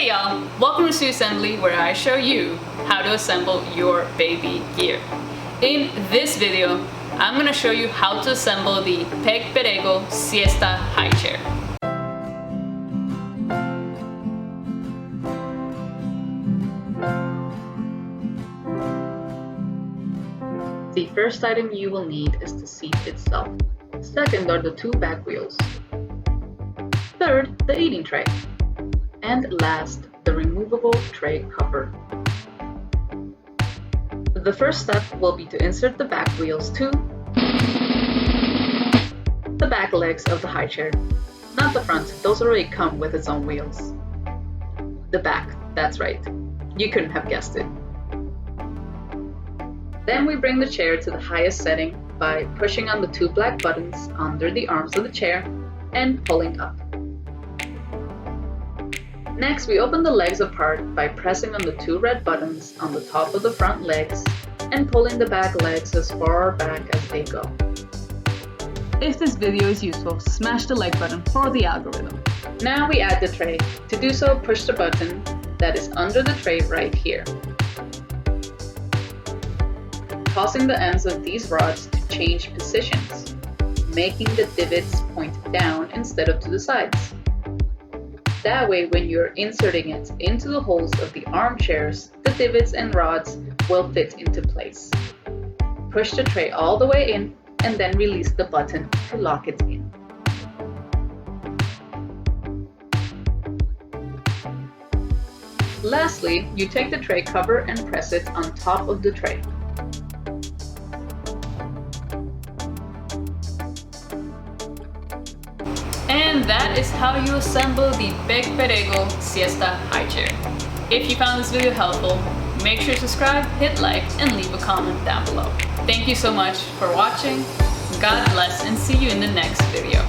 Hey y'all, welcome to SweetieSembly, where I show you how to assemble your baby gear. In this video, I'm going to show you how to assemble the Peg Perego Siesta high chair. The first item you will need is the seat itself. Second are the two back wheels. Third, the eating tray. And last, the removable tray cover. The first step will be to insert the back wheels to the back legs of the high chair. Not the front, those already come with its own wheels. The back, that's right. You couldn't have guessed it. Then we bring the chair to the highest setting by pushing on the two black buttons under the arms of the chair and pulling up. Next, we open the legs apart by pressing on the two red buttons on the top of the front legs and pulling the back legs as far back as they go. If this video is useful, smash the like button for the algorithm. Now we add the tray. To do so, push the button that is under the tray right here, tossing the ends of these rods to change positions, making the divots point down instead of to the sides. That way, when you're inserting it into the holes of the armchairs, the divots and rods will fit into place. Push the tray all the way in and then release the button to lock it in. Lastly, you take the tray cover and press it on top of the tray. And that is how you assemble the Peg Perego Siesta high chair. If you found this video helpful, make sure to subscribe, hit like, and leave a comment down below. Thank you so much for watching. God bless and see you in the next video.